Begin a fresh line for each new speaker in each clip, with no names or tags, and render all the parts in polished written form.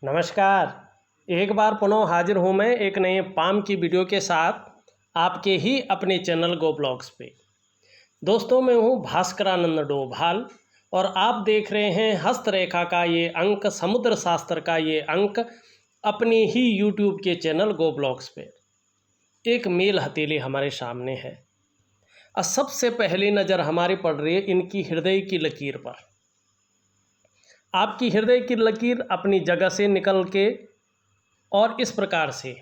नमस्कार। एक बार पुनः हाजिर हूँ मैं एक नए पाम की वीडियो के साथ आपके ही अपने चैनल गो ब्लॉग्स पे। दोस्तों, मैं हूँ भास्करानंद डोभाल और आप देख रहे हैं हस्तरेखा का ये अंक, समुद्र शास्त्र का ये अंक अपने ही यूट्यूब के चैनल गो ब्लॉग्स पे। एक मेल हथेली हमारे सामने है और सबसे पहली नज़र हमारी पड़ रही है इनकी हृदय की लकीर पर। आपकी हृदय की लकीर अपनी जगह से निकल के और इस प्रकार से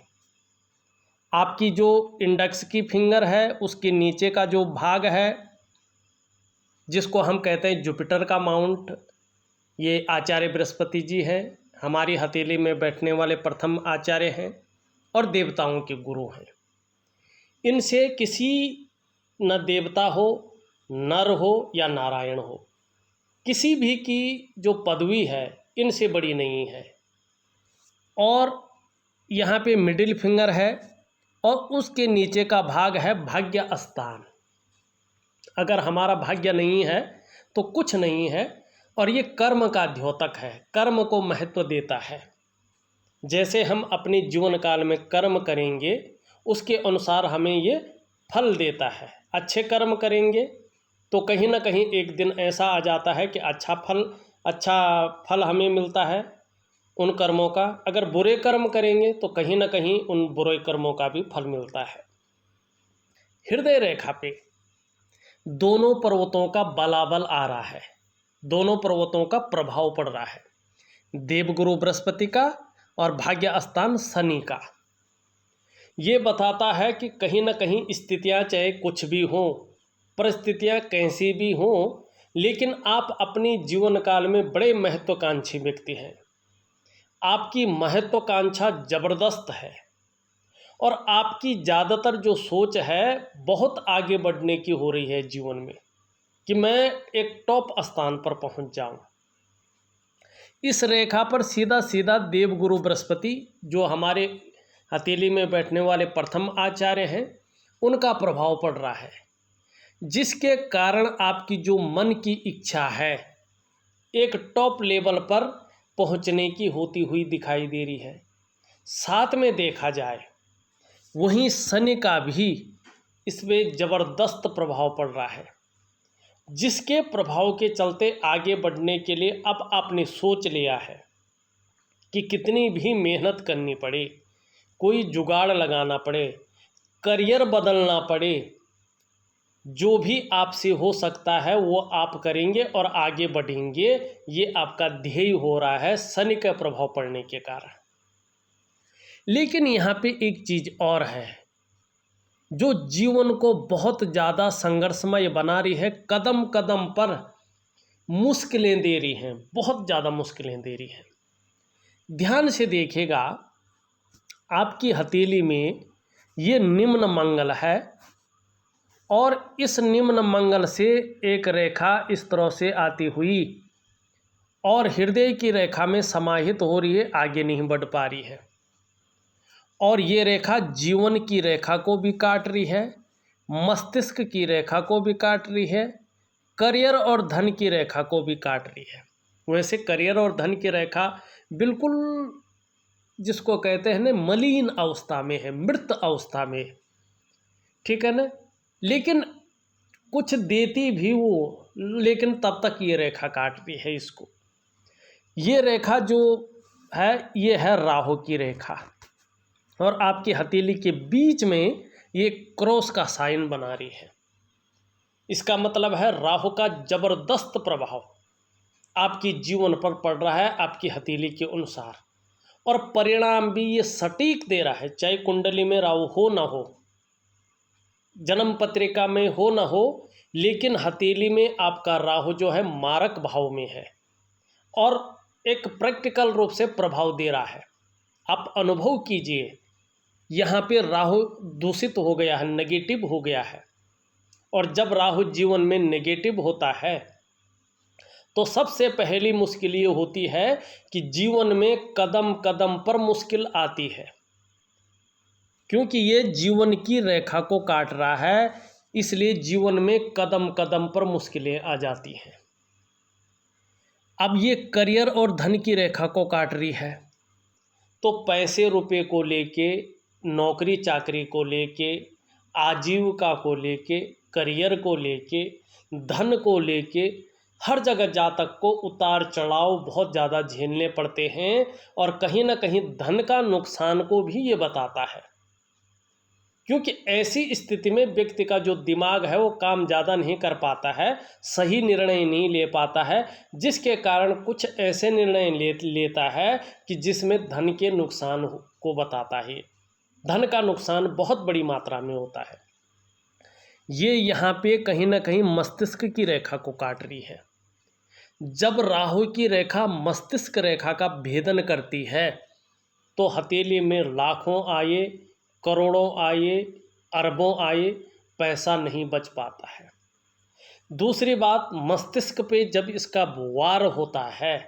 आपकी जो इंडेक्स की फिंगर है उसके नीचे का जो भाग है जिसको हम कहते हैं जुपिटर का माउंट, ये आचार्य बृहस्पति जी हैं, हमारी हथेली में बैठने वाले प्रथम आचार्य हैं और देवताओं के गुरु हैं। इनसे किसी न देवता हो, नर हो या नारायण हो, किसी भी की जो पदवी है इनसे बड़ी नहीं है। और यहाँ पे मिडिल फिंगर है और उसके नीचे का भाग है भाग्य स्थान। अगर हमारा भाग्य नहीं है तो कुछ नहीं है। और ये कर्म का द्योतक है, कर्म को महत्व देता है। जैसे हम अपने जीवन काल में कर्म करेंगे उसके अनुसार हमें ये फल देता है। अच्छे कर्म करेंगे तो कहीं ना कहीं एक दिन ऐसा आ जाता है कि अच्छा फल हमें मिलता है उन कर्मों का। अगर बुरे कर्म करेंगे तो कहीं ना कहीं उन बुरे कर्मों का भी फल मिलता है। हृदय रेखा पे दोनों पर्वतों का बलाबल आ रहा है, दोनों पर्वतों का प्रभाव पड़ रहा है, देवगुरु बृहस्पति का और भाग्य स्थान शनि का। ये बताता है कि कहीं ना कहीं स्थितियाँ चाहे कुछ भी हों, परिस्थितियाँ कैसी भी हों, लेकिन आप अपनी जीवन काल में बड़े महत्वाकांक्षी व्यक्ति हैं। आपकी महत्वाकांक्षा ज़बरदस्त है और आपकी ज़्यादातर जो सोच है बहुत आगे बढ़ने की हो रही है जीवन में कि मैं एक टॉप स्थान पर पहुंच जाऊं। इस रेखा पर सीधा सीधा देवगुरु बृहस्पति जो हमारे हथेली में बैठने वाले प्रथम आचार्य हैं उनका प्रभाव पड़ रहा है, जिसके कारण आपकी जो मन की इच्छा है एक टॉप लेवल पर पहुंचने की होती हुई दिखाई दे रही है। साथ में देखा जाए वहीं शनि का भी इसमें ज़बरदस्त प्रभाव पड़ रहा है, जिसके प्रभाव के चलते आगे बढ़ने के लिए अब आपने सोच लिया है कि कितनी भी मेहनत करनी पड़े, कोई जुगाड़ लगाना पड़े, करियर बदलना पड़े, जो भी आपसे हो सकता है वो आप करेंगे और आगे बढ़ेंगे। ये आपका ध्येय हो रहा है शनि का प्रभाव पड़ने के कारण। लेकिन यहाँ पे एक चीज़ और है जो जीवन को बहुत ज़्यादा संघर्षमय बना रही है, कदम कदम पर मुश्किलें दे रही हैं, बहुत ज़्यादा मुश्किलें दे रही हैं। ध्यान से देखिएगा, आपकी हथेली में ये निम्न मंगल है और इस निम्न मंगल से एक रेखा इस तरह से आती हुई और हृदय की रेखा में समाहित हो रही है, आगे नहीं बढ़ पा रही है। और ये रेखा जीवन की रेखा को भी काट रही है, मस्तिष्क की रेखा को भी काट रही है, करियर और धन की रेखा को भी काट रही है। वैसे करियर और धन की रेखा बिल्कुल जिसको कहते हैं ना मलिन अवस्था में है, मृत अवस्था में, ठीक है ना। लेकिन कुछ देती भी वो, लेकिन तब तक ये रेखा काट रही है इसको। ये रेखा जो है ये है राहु की रेखा और आपकी हथेली के बीच में ये क्रॉस का साइन बना रही है। इसका मतलब है राहु का जबरदस्त प्रभाव आपकी जीवन पर पड़ रहा है आपकी हथेली के अनुसार, और परिणाम भी ये सटीक दे रहा है। चाहे कुंडली में राहु हो ना हो, जन्म पत्रिका में हो ना हो, लेकिन हथेली में आपका राहु जो है मारक भाव में है और एक प्रैक्टिकल रूप से प्रभाव दे रहा है। आप अनुभव कीजिए, यहाँ पे राहु दूषित हो गया है, नेगेटिव हो गया है। और जब राहु जीवन में नेगेटिव होता है तो सबसे पहली मुश्किल ये होती है कि जीवन में कदम कदम पर मुश्किल आती है, क्योंकि ये जीवन की रेखा को काट रहा है, इसलिए जीवन में कदम कदम पर मुश्किलें आ जाती हैं। अब ये करियर और धन की रेखा को काट रही है, तो पैसे रुपए को लेके, नौकरी चाकरी को लेके, आजीविका को लेके, करियर को लेके, धन को लेके, हर जगह जातक को उतार चढ़ाव बहुत ज़्यादा झेलने पड़ते हैं। और कहीं ना कहीं धन का नुकसान को भी ये बताता है, क्योंकि ऐसी स्थिति में व्यक्ति का जो दिमाग है वो काम ज़्यादा नहीं कर पाता है, सही निर्णय नहीं ले पाता है, जिसके कारण कुछ ऐसे निर्णय लेता है कि जिसमें धन के नुकसान को बताता है। धन का नुकसान बहुत बड़ी मात्रा में होता है। ये यहाँ पे कहीं ना कहीं मस्तिष्क की रेखा को काट रही है। जब राहु की रेखा मस्तिष्क रेखा का भेदन करती है तो हथेली में लाखों आए, करोड़ों आए, अरबों आए, पैसा नहीं बच पाता है। दूसरी बात, मस्तिष्क पे जब इसका वार होता है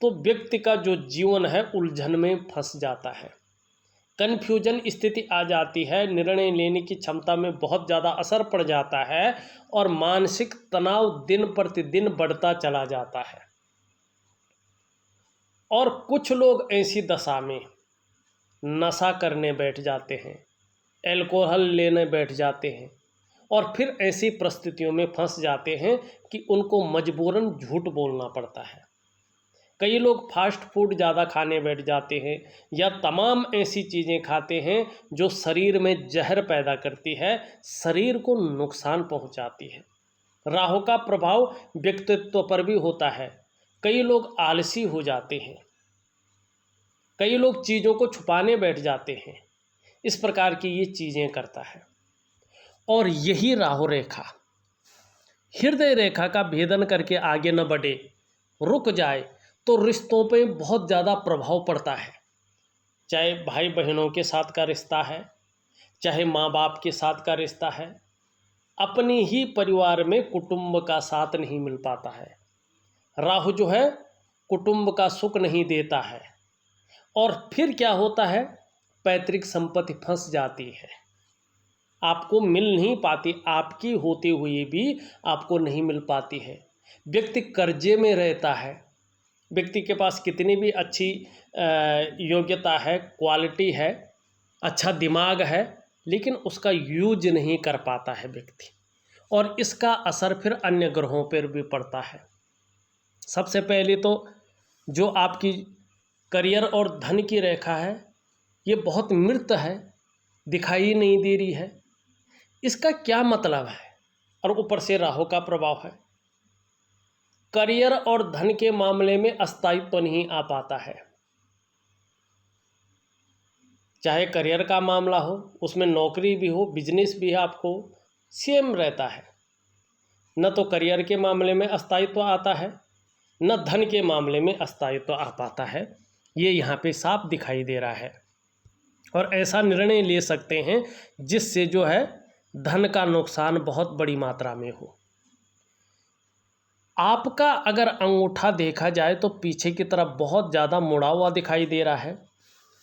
तो व्यक्ति का जो जीवन है उलझन में फंस जाता है, कन्फ्यूजन स्थिति आ जाती है, निर्णय लेने की क्षमता में बहुत ज़्यादा असर पड़ जाता है और मानसिक तनाव दिन प्रतिदिन बढ़ता चला जाता है। और कुछ लोग ऐसी दशा में नशा करने बैठ जाते हैं, अल्कोहल लेने बैठ जाते हैं और फिर ऐसी परिस्थितियों में फंस जाते हैं कि उनको मजबूरन झूठ बोलना पड़ता है। कई लोग फास्ट फूड ज़्यादा खाने बैठ जाते हैं या तमाम ऐसी चीज़ें खाते हैं जो शरीर में जहर पैदा करती है, शरीर को नुकसान पहुंचाती है। राहु का प्रभाव व्यक्तित्व पर भी होता है। कई लोग आलसी हो जाते हैं, कई लोग चीज़ों को छुपाने बैठ जाते हैं, इस प्रकार की ये चीज़ें करता है। और यही राहु रेखा हृदय रेखा का भेदन करके आगे न बढ़े, रुक जाए तो रिश्तों पे बहुत ज़्यादा प्रभाव पड़ता है। चाहे भाई बहनों के साथ का रिश्ता है, चाहे माँ बाप के साथ का रिश्ता है, अपने ही परिवार में कुटुंब का साथ नहीं मिल पाता है। राहु जो है कुटुंब का सुख नहीं देता है और फिर क्या होता है, पैतृक संपत्ति फंस जाती है, आपको मिल नहीं पाती, आपकी होते हुए भी आपको नहीं मिल पाती है। व्यक्ति कर्जे में रहता है, व्यक्ति के पास कितनी भी अच्छी योग्यता है, क्वालिटी है, अच्छा दिमाग है, लेकिन उसका यूज नहीं कर पाता है व्यक्ति, और इसका असर फिर अन्य ग्रहों पर भी पड़ता है। सबसे पहले तो जो आपकी करियर और धन की रेखा है ये बहुत मृत है, दिखाई नहीं दे रही है। इसका क्या मतलब है? और ऊपर से राहु का प्रभाव है। करियर और धन के मामले में अस्थायित्व तो नहीं आ पाता है। चाहे करियर का मामला हो, उसमें नौकरी भी हो, बिजनेस भी है, आपको सेम रहता है। न तो करियर के मामले में अस्थायित्व आता है, न धन के मामले में अस्थायित्व आ पाता है। ये यहाँ पे साफ दिखाई दे रहा है। और ऐसा निर्णय ले सकते हैं जिससे जो है धन का नुकसान बहुत बड़ी मात्रा में हो। आपका अगर अंगूठा देखा जाए तो पीछे की तरफ बहुत ज़्यादा मुड़ा हुआ दिखाई दे रहा है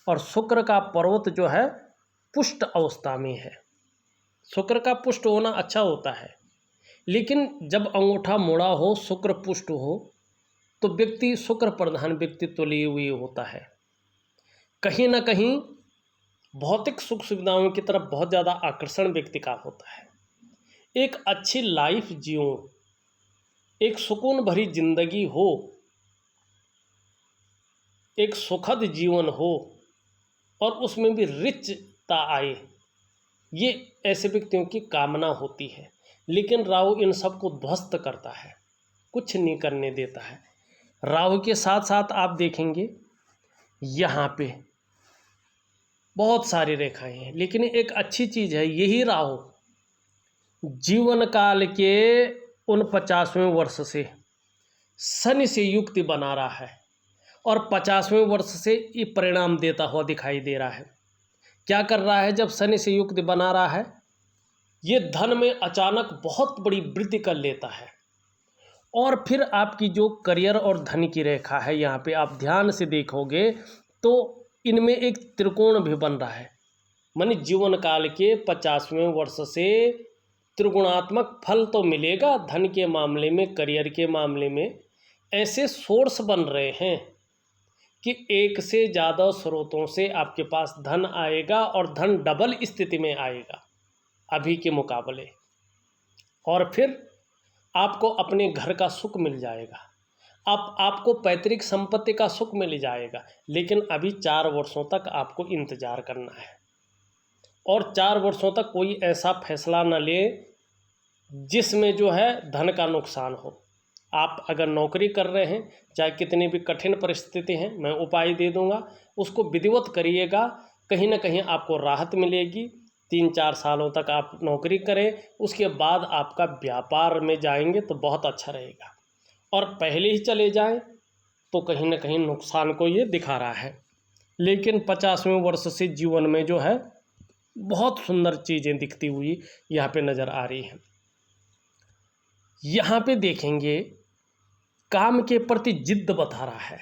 और शुक्र का पर्वत जो है पुष्ट अवस्था में है। शुक्र का पुष्ट होना अच्छा होता है, लेकिन जब अंगूठा मुड़ा हो, शुक्र पुष्ट हो, तो व्यक्ति शुक्र प्रधान व्यक्तित्व लिए हुए होता है। कहीं ना कहीं भौतिक सुख सुविधाओं की तरफ बहुत ज़्यादा आकर्षण व्यक्ति का होता है। एक अच्छी लाइफ जियो, एक सुकून भरी जिंदगी हो, एक सुखद जीवन हो और उसमें भी रिचता आए, ये ऐसे व्यक्तियों की कामना होती है। लेकिन राहु इन सब को ध्वस्त करता है, कुछ नहीं करने देता है। राहु के साथ साथ आप देखेंगे यहाँ पे बहुत सारी रेखाएं हैं, लेकिन एक अच्छी चीज़ है, यही राहु जीवन काल के 49वें वर्ष से शनि से युक्ति बना रहा है और 50वें वर्ष से ये परिणाम देता हुआ दिखाई दे रहा है। क्या कर रहा है? जब शनि से युक्ति बना रहा है, ये धन में अचानक बहुत बड़ी वृद्धि कर लेता है। और फिर आपकी जो करियर और धन की रेखा है, यहाँ पे आप ध्यान से देखोगे तो इनमें एक त्रिकोण भी बन रहा है। माने जीवन काल के 50वें वर्ष से त्रिगुणात्मक फल तो मिलेगा, धन के मामले में, करियर के मामले में ऐसे सोर्स बन रहे हैं कि एक से ज़्यादा स्रोतों से आपके पास धन आएगा और धन डबल स्थिति में आएगा अभी के मुकाबले। और फिर आपको अपने घर का सुख मिल जाएगा, आपको पैतृक संपत्ति का सुख मिल जाएगा। लेकिन अभी 4 वर्षों तक आपको इंतज़ार करना है और 4 वर्षों तक कोई ऐसा फैसला न ले जिसमें जो है धन का नुकसान हो। आप अगर नौकरी कर रहे हैं, चाहे कितनी भी कठिन परिस्थिति है, मैं उपाय दे दूंगा, उसको विधिवत करिएगा, कहीं ना कहीं आपको राहत मिलेगी। 3-4 सालों तक आप नौकरी करें, उसके बाद आपका व्यापार में जाएंगे तो बहुत अच्छा रहेगा। और पहले ही चले जाएं तो कहीं ना कहीं नुकसान को ये दिखा रहा है। लेकिन 50वें वर्ष से जीवन में जो है बहुत सुंदर चीज़ें दिखती हुई यहाँ पे नज़र आ रही हैं। यहाँ पे देखेंगे काम के प्रति जिद्द बता रहा है,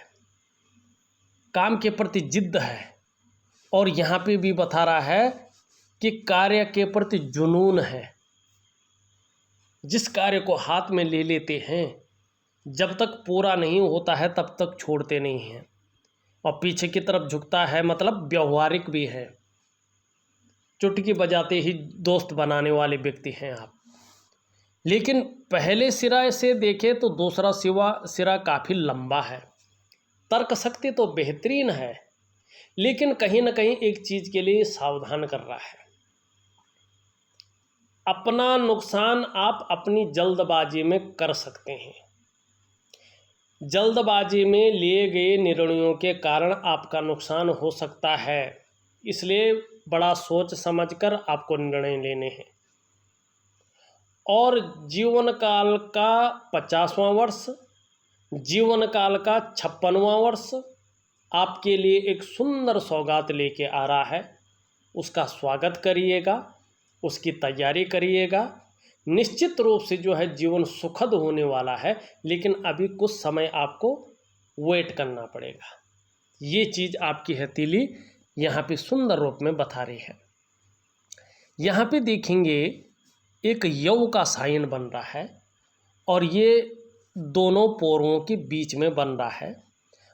काम के प्रति जिद्द है। और यहाँ पे भी बता रहा है कि कार्य के प्रति जुनून है। जिस कार्य को हाथ में ले लेते हैं, जब तक पूरा नहीं होता है तब तक छोड़ते नहीं हैं और पीछे की तरफ झुकता है, मतलब व्यवहारिक भी है। चुटकी बजाते ही दोस्त बनाने वाले व्यक्ति हैं आप। लेकिन पहले सिरा से देखें तो दूसरा सिरा काफ़ी लंबा है। तर्क शक्ति तो बेहतरीन है, लेकिन कहीं ना कहीं एक चीज़ के लिए सावधान कर रहा है। अपना नुकसान आप अपनी जल्दबाजी में कर सकते हैं। जल्दबाजी में लिए गए निर्णयों के कारण आपका नुकसान हो सकता है, इसलिए बड़ा सोच समझकर आपको निर्णय लेने हैं। और जीवन काल का 50वां वर्ष, जीवन काल का 56वां वर्ष आपके लिए एक सुंदर सौगात लेके आ रहा है। उसका स्वागत करिएगा, उसकी तैयारी करिएगा। निश्चित रूप से जो है जीवन सुखद होने वाला है, लेकिन अभी कुछ समय आपको वेट करना पड़ेगा। ये चीज़ आपकी हथेली यहाँ पे सुंदर रूप में बता रही है। यहाँ पे देखेंगे एक यव का साइन बन रहा है और ये दोनों पोरों के बीच में बन रहा है।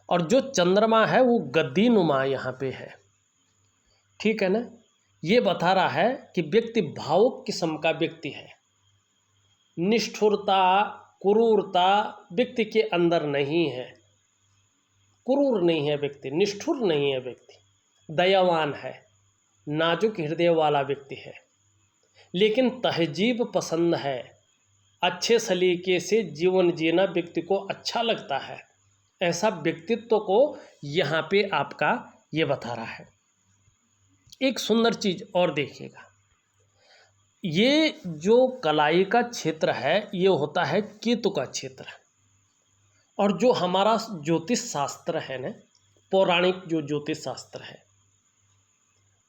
और जो चंद्रमा है वो गद्दी नुमा यहाँ पे है, ठीक है ना। ये बता रहा है कि व्यक्ति भावुक किस्म का व्यक्ति है। निष्ठुरता, क्रूरता व्यक्ति के अंदर नहीं है। क्रूर नहीं है व्यक्ति, निष्ठुर नहीं है व्यक्ति, दयावान है, नाजुक हृदय वाला व्यक्ति है, लेकिन तहजीब पसंद है। अच्छे सलीके से जीवन जीना व्यक्ति को अच्छा लगता है। ऐसा व्यक्तित्व को यहाँ पे आपका ये बता रहा है। एक सुंदर चीज़ और देखिएगा, ये जो कलाई का क्षेत्र है ये होता है केतु का क्षेत्र। और जो हमारा ज्योतिष शास्त्र है ना, पौराणिक जो ज्योतिष शास्त्र है,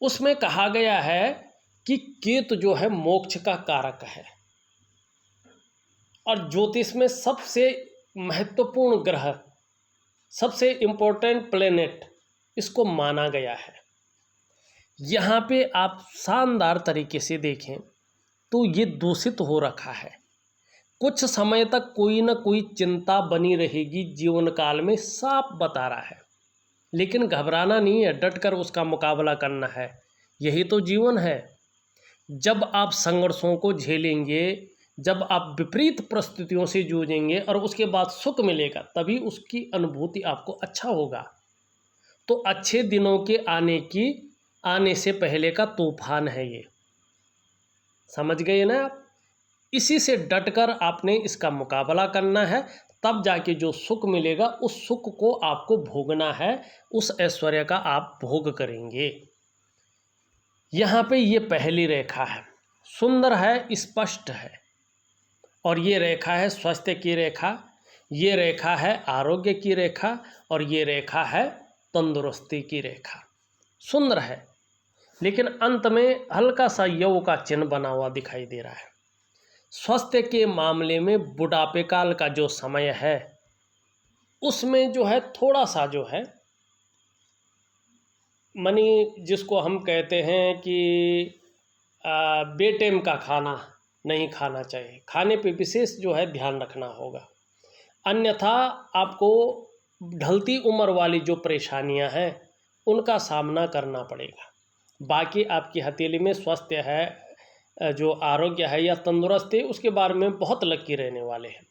उसमें कहा गया है कि केतु जो है मोक्ष का कारक है। और ज्योतिष में सबसे महत्वपूर्ण ग्रह, सबसे इम्पोर्टेंट प्लेनेट इसको माना गया है। यहाँ पे आप शानदार तरीके से देखें तो ये दूषित हो रखा है। कुछ समय तक कोई ना कोई चिंता बनी रहेगी जीवन काल में, साफ बता रहा है। लेकिन घबराना नहीं है, डटकर उसका मुकाबला करना है। यही तो जीवन है। जब आप संघर्षों को झेलेंगे, जब आप विपरीत परिस्थितियों से जूझेंगे और उसके बाद सुख मिलेगा, तभी उसकी अनुभूति आपको अच्छा होगा। तो अच्छे दिनों के आने से पहले का तूफान है ये, समझ गए ना आप। इसी से डटकर आपने इसका मुकाबला करना है, तब जाके जो सुख मिलेगा उस सुख को आपको भोगना है, उस ऐश्वर्य का आप भोग करेंगे। यहाँ पे ये पहली रेखा है, सुंदर है, स्पष्ट है। और ये रेखा है स्वास्थ्य की रेखा, ये रेखा है आरोग्य की रेखा, और ये रेखा है तंदुरुस्ती की रेखा। सुंदर है, लेकिन अंत में हल्का सा यव का चिन्ह बना हुआ दिखाई दे रहा है। स्वास्थ्य के मामले में बुढ़ापे काल का जो समय है उसमें जो है थोड़ा सा जो है मनी, जिसको हम कहते हैं कि बेटेम का खाना नहीं खाना चाहिए। खाने पे विशेष जो है ध्यान रखना होगा, अन्यथा आपको ढलती उम्र वाली जो परेशानियां हैं उनका सामना करना पड़ेगा। बाकी आपकी हथेली में स्वास्थ्य है, जो आरोग्य है या तंदुरुस्त है, उसके बारे में बहुत लकी रहने वाले हैं।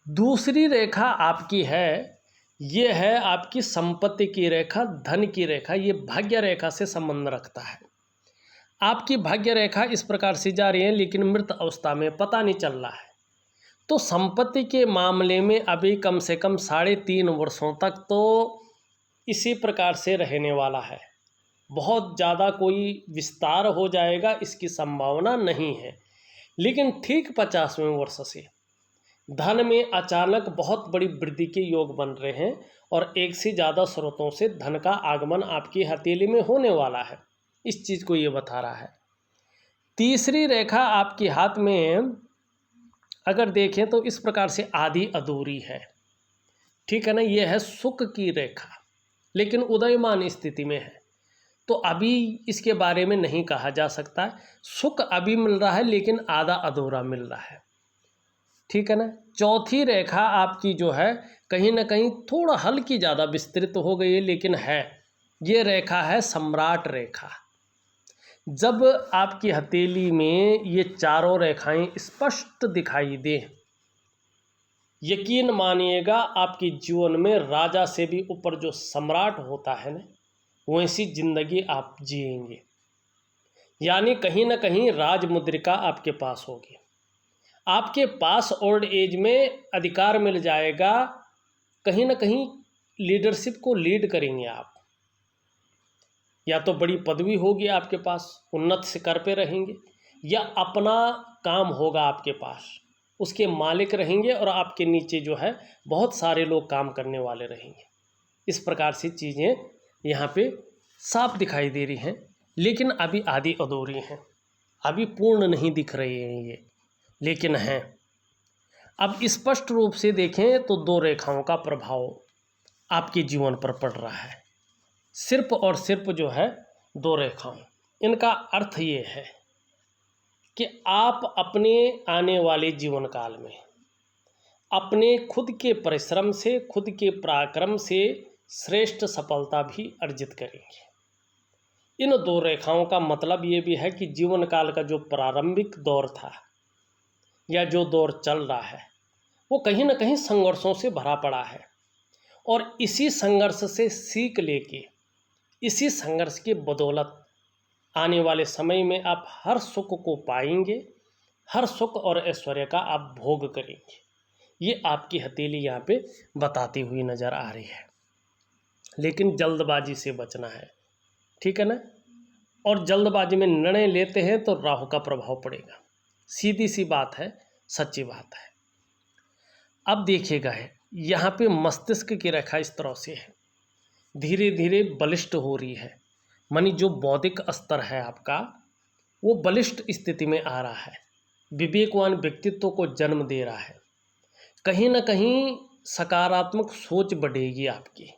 दूसरी रेखा आपकी है, ये है आपकी संपत्ति की रेखा, धन की रेखा। ये भाग्य रेखा से संबंध रखता है। आपकी भाग्य रेखा इस प्रकार से जा रही है, लेकिन मृत अवस्था में पता नहीं चल रहा है। तो संपत्ति के मामले में अभी कम से कम 3.5 वर्षों तक तो इसी प्रकार से रहने वाला है। बहुत ज़्यादा कोई विस्तार हो जाएगा इसकी संभावना नहीं है। लेकिन ठीक 50वें वर्ष से धन में अचानक बहुत बड़ी वृद्धि के योग बन रहे हैं और एक से ज़्यादा स्रोतों से धन का आगमन आपकी हथेली में होने वाला है। इस चीज़ को ये बता रहा है। तीसरी रेखा आपके हाथ में अगर देखें तो इस प्रकार से आधी अधूरी है, ठीक है ना। ये है सुख की रेखा, लेकिन उदयमान स्थिति में है, तो अभी इसके बारे में नहीं कहा जा सकता। सुख अभी मिल रहा है लेकिन आधा अधूरा मिल रहा है, ठीक है ना। चौथी रेखा आपकी जो है कहीं ना कहीं थोड़ा हल्की ज़्यादा विस्तृत हो गई है, लेकिन है, ये रेखा है सम्राट रेखा। जब आपकी हथेली में ये चारों रेखाएं स्पष्ट दिखाई दे, यकीन मानिएगा आपके जीवन में राजा से भी ऊपर जो सम्राट होता है ना, वैसी जिंदगी आप जिएंगे। यानी कहीं ना कहीं राज मुद्रिका आपके पास होगी, आपके पास ओल्ड एज में अधिकार मिल जाएगा, कहीं ना कहीं लीडरशिप को लीड करेंगे आप, या तो बड़ी पदवी होगी आपके पास, उन्नत शिखर पे रहेंगे, या अपना काम होगा आपके पास, उसके मालिक रहेंगे और आपके नीचे जो है बहुत सारे लोग काम करने वाले रहेंगे। इस प्रकार से चीज़ें यहाँ पे साफ दिखाई दे रही हैं, लेकिन अभी आधी अधूरी हैं, अभी पूर्ण नहीं दिख रही हैं ये, लेकिन हैं। अब स्पष्ट रूप से देखें तो 2 रेखाओं का प्रभाव आपके जीवन पर पड़ रहा है, सिर्फ और सिर्फ जो है 2 रेखाओं। इनका अर्थ ये है कि आप अपने आने वाले जीवन काल में अपने खुद के परिश्रम से, खुद के पराक्रम से श्रेष्ठ सफलता भी अर्जित करेंगे। इन 2 रेखाओं का मतलब ये भी है कि जीवन काल का जो प्रारंभिक दौर था या जो दौर चल रहा है, वो कहीं ना कहीं संघर्षों से भरा पड़ा है, और इसी संघर्ष से सीख लेके, इसी संघर्ष की बदौलत आने वाले समय में आप हर सुख को पाएंगे, हर सुख और ऐश्वर्य का आप भोग करेंगे। ये आपकी हथेली यहाँ पे बताती हुई नज़र आ रही है। लेकिन जल्दबाजी से बचना है, ठीक है ना। और जल्दबाजी में निर्णय लेते हैं तो राहु का प्रभाव पड़ेगा, सीधी सी बात है, सच्ची बात है। अब देखिएगा है यहाँ पे मस्तिष्क की रेखा इस तरह से है, धीरे धीरे बलिष्ठ हो रही है, मानी जो बौद्धिक स्तर है आपका वो बलिष्ठ स्थिति में आ रहा है, विवेकवान व्यक्तित्व को जन्म दे रहा है। कहीं ना कहीं सकारात्मक सोच बढ़ेगी आपकी,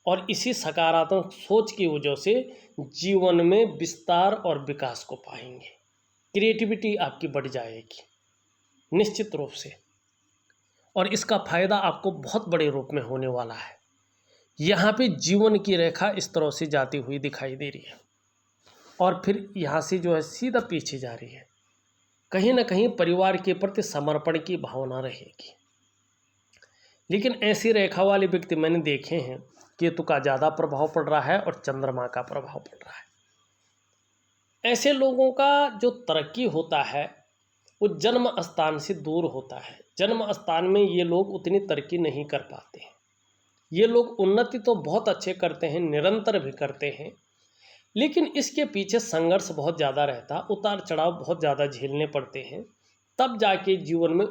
और इसी सकारात्मक सोच की वजह से जीवन में विस्तार और विकास को पाएंगे। क्रिएटिविटी आपकी बढ़ जाएगी निश्चित रूप से, और इसका फायदा आपको बहुत बड़े रूप में होने वाला है। यहाँ पे जीवन की रेखा इस तरह से जाती हुई दिखाई दे रही है, और फिर यहाँ से जो है सीधा पीछे जा रही है। कहीं ना कहीं परिवार के प्रति समर्पण की भावना रहेगी। लेकिन ऐसी रेखा वाले व्यक्ति मैंने देखे हैं, केतु का ज़्यादा प्रभाव पड़ रहा है और चंद्रमा का प्रभाव पड़ रहा है। ऐसे लोगों का जो तरक्की होता है वो जन्म स्थान से दूर होता है। जन्म स्थान में ये लोग उतनी तरक्की नहीं कर पाते हैं। ये लोग उन्नति तो बहुत अच्छे करते हैं, निरंतर भी करते हैं, लेकिन इसके पीछे संघर्ष बहुत ज़्यादा रहता, उतार चढ़ाव बहुत ज़्यादा झेलने पड़ते हैं, तब जाके जीवन में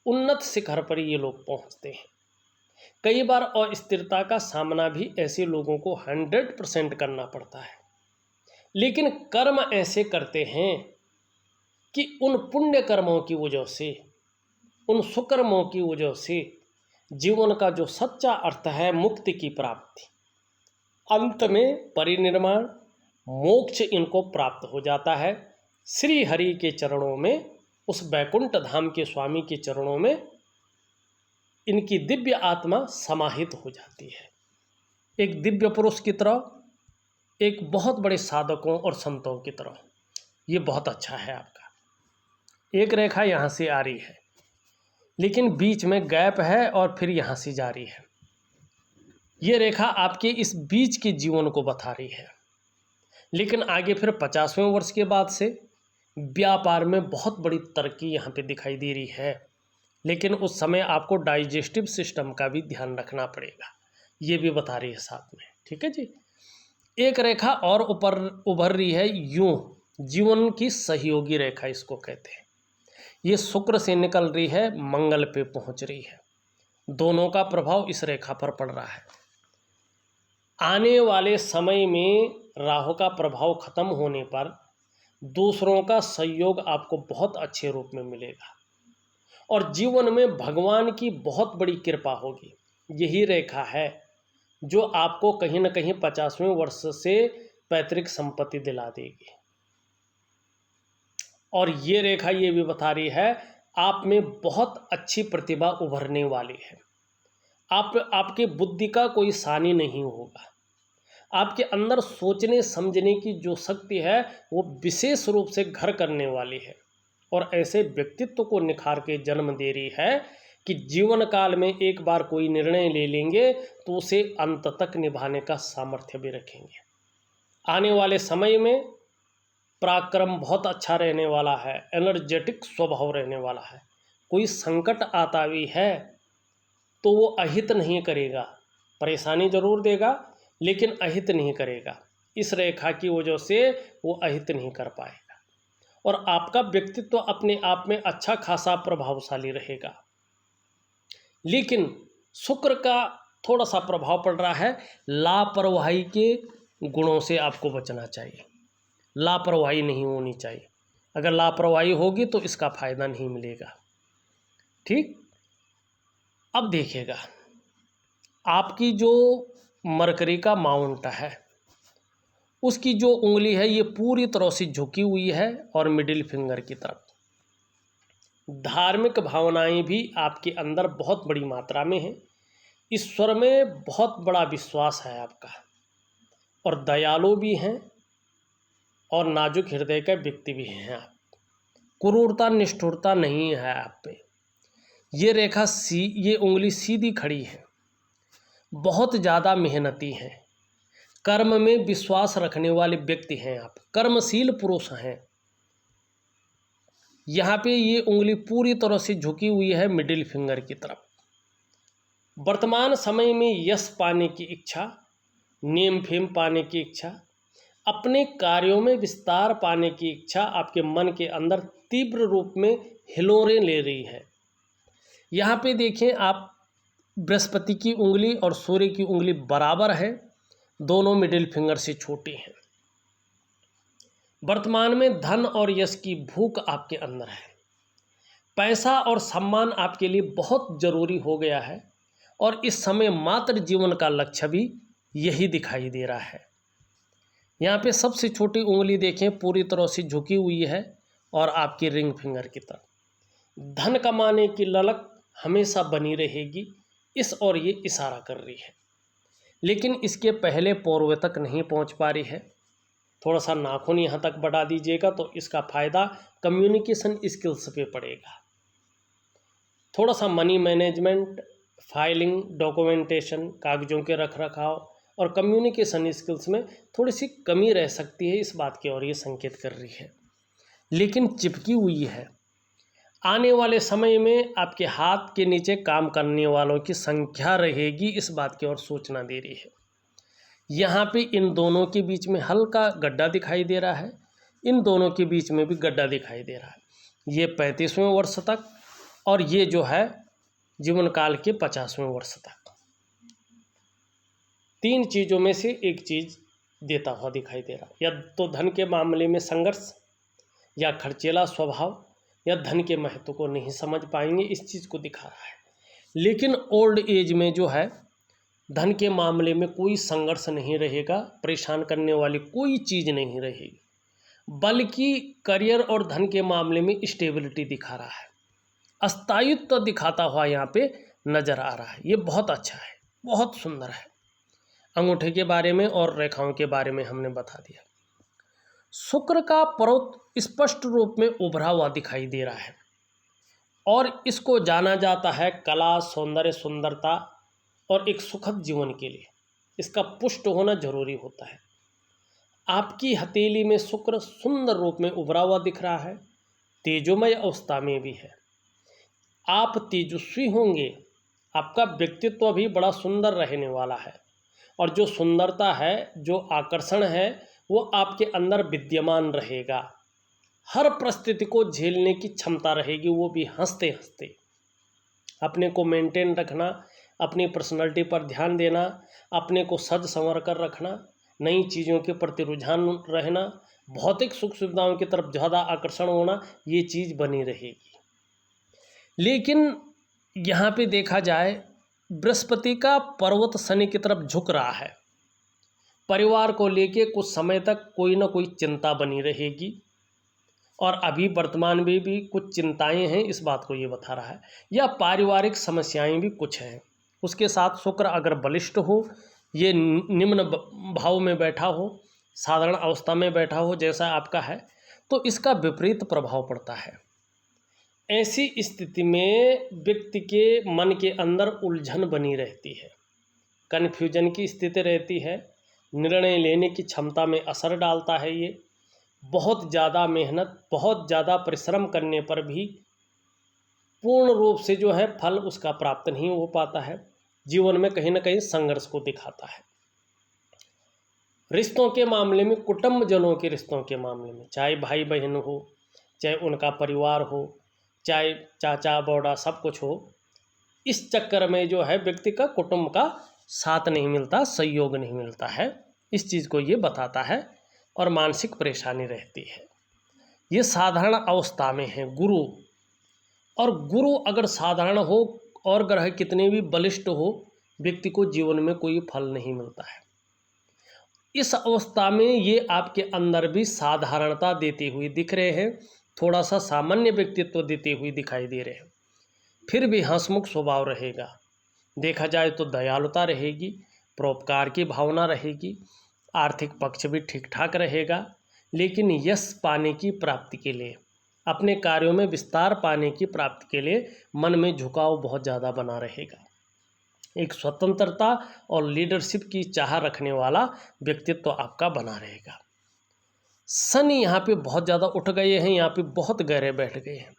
उन्नत शिखर पर ये लोग पहुंचते हैं। कई बार अस्थिरता का सामना भी ऐसे लोगों को 100% करना पड़ता है, लेकिन कर्म ऐसे करते हैं कि उन पुण्य कर्मों की वजह से, उन सुकर्मों की वजह से जीवन का जो सच्चा अर्थ है मुक्ति की प्राप्ति, अंत में परिनिर्वाण, मोक्ष इनको प्राप्त हो जाता है। श्री हरि के चरणों में, उस बैकुंठ धाम के स्वामी के चरणों में इनकी दिव्य आत्मा समाहित हो जाती है, एक दिव्य पुरुष की तरह, एक बहुत बड़े साधकों और संतों की तरह। ये बहुत अच्छा है आपका। एक रेखा यहाँ से आ रही है, लेकिन बीच में गैप है और फिर यहाँ से जा रही है। ये रेखा आपके इस बीच के जीवन को बता रही है, लेकिन आगे फिर 50वें वर्ष के बाद से व्यापार में बहुत बड़ी तरक्की यहाँ पे दिखाई दे रही है। लेकिन उस समय आपको डाइजेस्टिव सिस्टम का भी ध्यान रखना पड़ेगा, ये भी बता रही है साथ में। ठीक है जी। एक रेखा और ऊपर उभर रही है, यूं जीवन की सहयोगी रेखा इसको कहते हैं। ये शुक्र से निकल रही है, मंगल पे पहुंच रही है। दोनों का प्रभाव इस रेखा पर पड़ रहा है। आने वाले समय में राहु का प्रभाव खत्म होने पर दूसरों का सहयोग आपको बहुत अच्छे रूप में मिलेगा और जीवन में भगवान की बहुत बड़ी कृपा होगी। यही रेखा है जो आपको कहीं ना कहीं 50वें वर्ष से पैतृक संपत्ति दिला देगी। और ये रेखा ये भी बता रही है आप में बहुत अच्छी प्रतिभा उभरने वाली है। आपके बुद्धि का कोई सानी नहीं होगा। आपके अंदर सोचने समझने की जो शक्ति है वो विशेष रूप से घर करने वाली है और ऐसे व्यक्तित्व को निखार के जन्म दे रही है कि जीवन काल में एक बार कोई निर्णय ले लेंगे तो उसे अंत तक निभाने का सामर्थ्य भी रखेंगे। आने वाले समय में पराक्रम बहुत अच्छा रहने वाला है, एनर्जेटिक स्वभाव रहने वाला है। कोई संकट आता भी है तो वो अहित नहीं करेगा, परेशानी जरूर देगा लेकिन अहित नहीं करेगा। इस रेखा की वजह से वो अहित नहीं कर पाएगा और आपका व्यक्तित्व अपने आप में अच्छा खासा प्रभावशाली रहेगा। लेकिन शुक्र का थोड़ा सा प्रभाव पड़ रहा है, लापरवाही के गुणों से आपको बचना चाहिए। लापरवाही नहीं होनी चाहिए, अगर लापरवाही होगी तो इसका फायदा नहीं मिलेगा। ठीक। अब देखिएगा, आपकी जो मरकरी का माउंट है उसकी जो उंगली है ये पूरी तरह से झुकी हुई है और मिडिल फिंगर की तरफ। धार्मिक भावनाएं भी आपके अंदर बहुत बड़ी मात्रा में हैं। ईश्वर में बहुत बड़ा विश्वास है आपका और दयालु भी हैं और नाजुक हृदय का व्यक्ति भी हैं आप। क्रूरता निष्ठुरता नहीं है आप पे। ये रेखा ये उंगली सीधी खड़ी है। बहुत ज़्यादा मेहनती हैं, कर्म में विश्वास रखने वाले व्यक्ति हैं आप, कर्मशील पुरुष हैं। यहाँ पे ये उंगली पूरी तरह से झुकी हुई है मिडिल फिंगर की तरफ। वर्तमान समय में यश पाने की इच्छा, नेम फेम पाने की इच्छा, अपने कार्यों में विस्तार पाने की इच्छा आपके मन के अंदर तीव्र रूप में हिलोरें ले रही है। यहाँ पे देखें आप, बृहस्पति की उंगली और सूर्य की उंगली बराबर है, दोनों मिडिल फिंगर से छोटी हैं। वर्तमान में धन और यश की भूख आपके अंदर है। पैसा और सम्मान आपके लिए बहुत जरूरी हो गया है और इस समय मात्र जीवन का लक्ष्य भी यही दिखाई दे रहा है। यहाँ पे सबसे छोटी उंगली देखें पूरी तरह से झुकी हुई है और आपकी रिंग फिंगर की तरफ। धन कमाने की ललक हमेशा बनी रहेगी, इस और ये इशारा कर रही है, लेकिन इसके पहले पूर्व तक नहीं पहुंच पा रही है। थोड़ा सा नाखून यहाँ तक बढ़ा दीजिएगा तो इसका फ़ायदा कम्युनिकेशन स्किल्स पे पड़ेगा। थोड़ा सा मनी मैनेजमेंट, फाइलिंग, डॉक्यूमेंटेशन, कागज़ों के रख रखाव और कम्युनिकेशन स्किल्स में थोड़ी सी कमी रह सकती है, इस बात की ओर ये संकेत कर रही है, लेकिन चिपकी हुई है। आने वाले समय में आपके हाथ के नीचे काम करने वालों की संख्या रहेगी, इस बात की ओर सूचना दे रही है। यहाँ पे इन दोनों के बीच में हल्का गड्ढा दिखाई दे रहा है, इन दोनों के बीच में भी गड्ढा दिखाई दे रहा है। ये 35वें वर्ष तक और ये जो है जीवन काल के 50वें वर्ष तक, तीन चीज़ों में से एक चीज़ देता हुआ दिखाई दे रहा है। या तो धन के मामले में संघर्ष, या खर्चीला स्वभाव, या धन के महत्व को नहीं समझ पाएंगे, इस चीज़ को दिखा रहा है। लेकिन ओल्ड एज में जो है धन के मामले में कोई संघर्ष नहीं रहेगा, परेशान करने वाली कोई चीज़ नहीं रहेगी, बल्कि करियर और धन के मामले में स्टेबिलिटी दिखा रहा है, अस्थायित्व दिखाता हुआ यहाँ पे नज़र आ रहा है। ये बहुत अच्छा है, बहुत सुंदर है। अंगूठे के बारे में और रेखाओं के बारे में हमने बता दिया। शुक्र का पर्वत स्पष्ट रूप में उभरा हुआ दिखाई दे रहा है और इसको जाना जाता है कला, सौंदर्य, सुंदरता और एक सुखद जीवन के लिए। इसका पुष्ट होना जरूरी होता है। आपकी हथेली में शुक्र सुंदर रूप में उभरा हुआ दिख रहा है, तेजोमय अवस्था में भी है। आप तेजस्वी होंगे, आपका व्यक्तित्व भी बड़ा सुंदर रहने वाला है और जो सुंदरता है, जो आकर्षण है, वो आपके अंदर विद्यमान रहेगा। हर परिस्थिति को झेलने की क्षमता रहेगी, वो भी हंसते हंसते। अपने को मेंटेन रखना, अपनी पर्सनालिटी पर ध्यान देना, अपने को सज संवर कर रखना, नई चीज़ों के प्रति रुझान रहना, भौतिक सुख सुविधाओं की तरफ ज़्यादा आकर्षण होना, ये चीज़ बनी रहेगी। लेकिन यहाँ पे देखा जाए, बृहस्पति का पर्वत शनि की तरफ झुक रहा है। परिवार को लेके कुछ समय तक कोई ना कोई चिंता बनी रहेगी और अभी वर्तमान में भी कुछ चिंताएं हैं, इस बात को ये बता रहा है। या पारिवारिक समस्याएं भी कुछ हैं। उसके साथ शुक्र अगर बलिष्ठ हो, ये निम्न भाव में बैठा हो, साधारण अवस्था में बैठा हो जैसा आपका है, तो इसका विपरीत प्रभाव पड़ता है। ऐसी स्थिति में व्यक्ति के मन के अंदर उलझन बनी रहती है, कन्फ्यूजन की स्थिति रहती है, निर्णय लेने की क्षमता में असर डालता है। ये बहुत ज़्यादा मेहनत, बहुत ज़्यादा परिश्रम करने पर भी पूर्ण रूप से जो है फल उसका प्राप्त नहीं हो पाता है। जीवन में कहीं ना कहीं संघर्ष को दिखाता है। रिश्तों के मामले में, कुटुंबजनों के रिश्तों के मामले में, चाहे भाई बहन हो, चाहे उनका परिवार हो, चाहे चाचा बौड़ा, सब कुछ हो, इस चक्कर में जो है व्यक्ति का कुटुंब का साथ नहीं मिलता, सहयोग नहीं मिलता है। इस चीज़ को ये बताता है और मानसिक परेशानी रहती है। ये साधारण अवस्था में है गुरु, और गुरु अगर साधारण हो और ग्रह कितने भी बलिष्ठ हो, व्यक्ति को जीवन में कोई फल नहीं मिलता है। इस अवस्था में ये आपके अंदर भी साधारणता देते हुए दिख रहे हैं, थोड़ा सा सामान्य व्यक्तित्व देते हुए दिखाई दे रहे हैं। फिर भी हंसमुख स्वभाव रहेगा। देखा जाए तो दयालुता रहेगी, परोपकार की भावना रहेगी, आर्थिक पक्ष भी ठीक ठाक रहेगा। लेकिन यश पाने की प्राप्ति के लिए, अपने कार्यों में विस्तार पाने की प्राप्ति के लिए मन में झुकाव बहुत ज़्यादा बना रहेगा। एक स्वतंत्रता और लीडरशिप की चाह रखने वाला व्यक्तित्व आपका बना रहेगा। शनि यहाँ पे बहुत ज़्यादा उठ गए हैं, यहाँ पे बहुत गहरे बैठ गए हैं।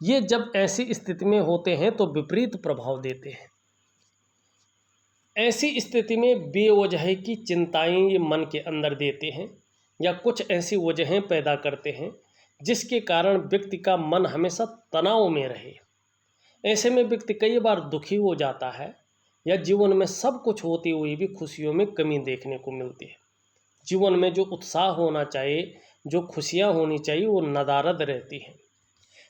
ये जब ऐसी स्थिति में होते हैं तो विपरीत प्रभाव देते हैं। ऐसी स्थिति में बेवजह की चिंताएं ये मन के अंदर देते हैं या कुछ ऐसी वजहें पैदा करते हैं जिसके कारण व्यक्ति का मन हमेशा तनाव में रहे। ऐसे में व्यक्ति कई बार दुखी हो जाता है या जीवन में सब कुछ होते हुए भी खुशियों में कमी देखने को मिलती है। जीवन में जो उत्साह होना चाहिए, जो खुशियाँ होनी चाहिए, वो नदारद रहती हैं।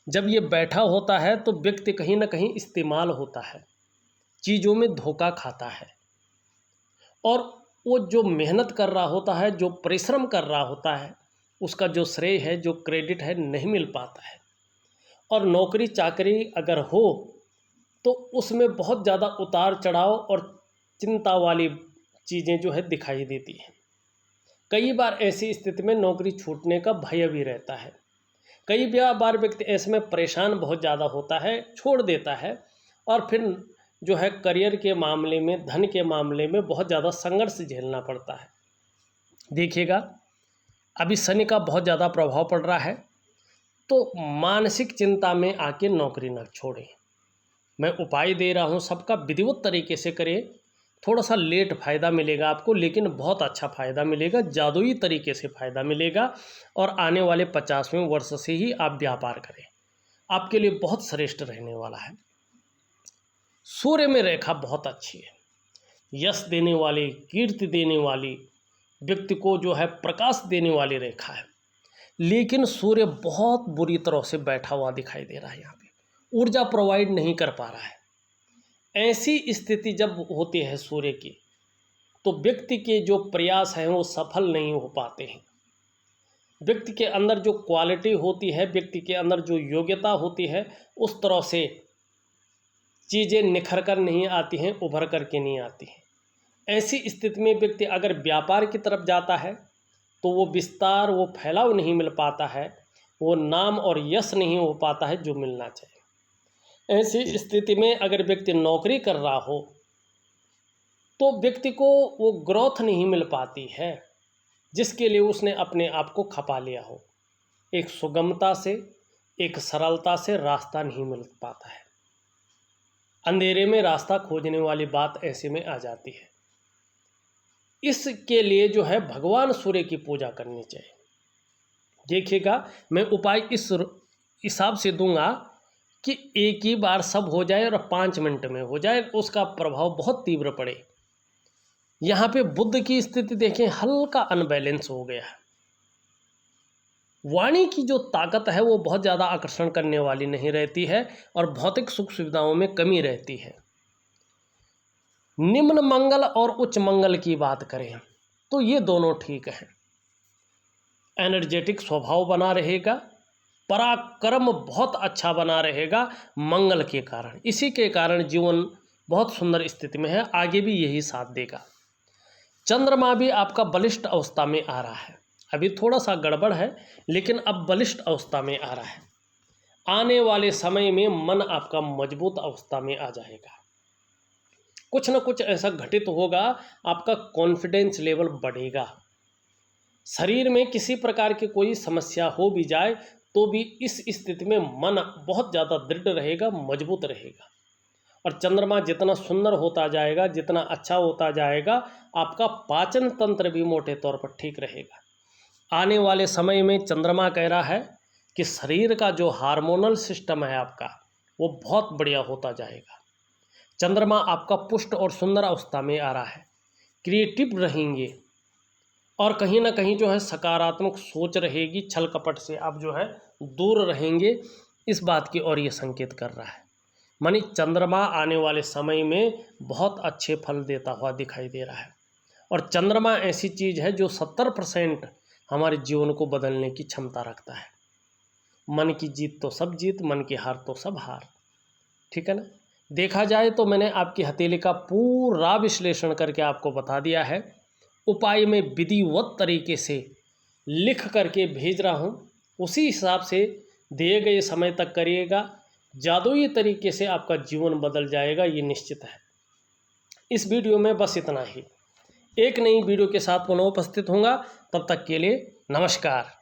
जब ये बैठा होता है तो व्यक्ति कहीं ना कहीं इस्तेमाल होता है, चीज़ों में धोखा खाता है और वो जो मेहनत कर रहा होता है, जो परिश्रम कर रहा होता है, उसका जो श्रेय है, जो क्रेडिट है, नहीं मिल पाता है। और नौकरी चाकरी अगर हो तो उसमें बहुत ज़्यादा उतार चढ़ाव और चिंता वाली चीज़ें जो है दिखाई देती हैं। कई बार ऐसी स्थिति में नौकरी छूटने का भय भी रहता है। कई बार व्यक्ति ऐसे में परेशान बहुत ज़्यादा होता है, छोड़ देता है और फिर जो है करियर के मामले में, धन के मामले में बहुत ज़्यादा संघर्ष झेलना पड़ता है। देखिएगा, अभी शनि का बहुत ज़्यादा प्रभाव पड़ रहा है, तो मानसिक चिंता में आके नौकरी न छोड़ें। मैं उपाय दे रहा हूँ, सबका विधिवत तरीके से करें। थोड़ा सा लेट फ़ायदा मिलेगा आपको, लेकिन बहुत अच्छा फ़ायदा मिलेगा, जादुई तरीके से फ़ायदा मिलेगा और आने वाले 50वें वर्ष से ही आप व्यापार करें, आपके लिए बहुत श्रेष्ठ रहने वाला है। सूर्य में रेखा बहुत अच्छी है, यश देने वाली, कीर्ति देने वाली, व्यक्ति को जो है प्रकाश देने वाली रेखा है। लेकिन सूर्य बहुत बुरी तरह से बैठा हुआ दिखाई दे रहा है, यहाँ पे ऊर्जा प्रोवाइड नहीं कर पा रहा है। ऐसी स्थिति जब होती है सूर्य की, तो व्यक्ति के जो प्रयास हैं वो सफल नहीं हो पाते हैं। व्यक्ति के अंदर जो क्वालिटी होती है, व्यक्ति के अंदर जो योग्यता होती है, उस तरह से चीज़ें निखर कर नहीं आती हैं, उभर कर के नहीं आती हैं। ऐसी स्थिति में व्यक्ति अगर व्यापार की तरफ जाता है तो वो विस्तार, वो फैलाव नहीं मिल पाता है, वो नाम और यश नहीं हो पाता है जो मिलना चाहिए। ऐसी स्थिति में अगर व्यक्ति नौकरी कर रहा हो तो व्यक्ति को वो ग्रोथ नहीं मिल पाती है जिसके लिए उसने अपने आप को खपा लिया हो। एक सुगमता से, एक सरलता से रास्ता नहीं मिल पाता है। अंधेरे में रास्ता खोजने वाली बात ऐसे में आ जाती है। इसके लिए जो है भगवान सूर्य की पूजा करनी चाहिए। देखिएगा, मैं उपाय इस हिसाब से दूंगा कि एक ही बार सब हो जाए और 5 मिनट में हो जाए, उसका प्रभाव बहुत तीव्र पड़े। यहाँ पे बुध की स्थिति देखें, हल्का अनबैलेंस हो गया है। वाणी की जो ताकत है वो बहुत ज़्यादा आकर्षण करने वाली नहीं रहती है और भौतिक सुख सुविधाओं में कमी रहती है। निम्न मंगल और उच्च मंगल की बात करें तो ये दोनों ठीक हैं। एनर्जेटिक स्वभाव बना रहेगा, पराक्रम बहुत अच्छा बना रहेगा मंगल के कारण। इसी के कारण जीवन बहुत सुंदर स्थिति में है, आगे भी यही साथ देगा। चंद्रमा भी आपका बलिष्ठ अवस्था में आ रहा है। अभी थोड़ा सा गड़बड़ है लेकिन अब बलिष्ठ अवस्था में आ रहा है। आने वाले समय में मन आपका मजबूत अवस्था में आ जाएगा। कुछ न कुछ ऐसा घटित होगा, आपका कॉन्फिडेंस लेवल बढ़ेगा। शरीर में किसी प्रकार की कोई समस्या हो भी जाए तो भी इस स्थिति में मन बहुत ज़्यादा दृढ़ रहेगा, मजबूत रहेगा। और चंद्रमा जितना सुंदर होता जाएगा, जितना अच्छा होता जाएगा, आपका पाचन तंत्र भी मोटे तौर पर ठीक रहेगा। आने वाले समय में चंद्रमा कह रहा है कि शरीर का जो हार्मोनल सिस्टम है आपका, वो बहुत बढ़िया होता जाएगा। चंद्रमा आपका पुष्ट और सुंदर अवस्था में आ रहा है। क्रिएटिव रहेंगे और कहीं ना कहीं जो है सकारात्मक सोच रहेगी। छल कपट से आप जो है दूर रहेंगे, इस बात की ओर ये संकेत कर रहा है। मानी चंद्रमा आने वाले समय में बहुत अच्छे फल देता हुआ दिखाई दे रहा है। और चंद्रमा ऐसी चीज़ है जो 70% हमारे जीवन को बदलने की क्षमता रखता है। मन की जीत तो सब जीत, मन की हार तो सब हार। ठीक है ना। देखा जाए तो मैंने आपकी हथेली का पूरा विश्लेषण करके आपको बता दिया है। उपाय में विधिवत तरीके से लिख करके भेज रहा हूँ, उसी हिसाब से दिए गए समय तक करिएगा। जादुई तरीके से आपका जीवन बदल जाएगा, ये निश्चित है। इस वीडियो में बस इतना ही। एक नई वीडियो के साथ पुनः उपस्थित होऊंगा, तब तक के लिए नमस्कार।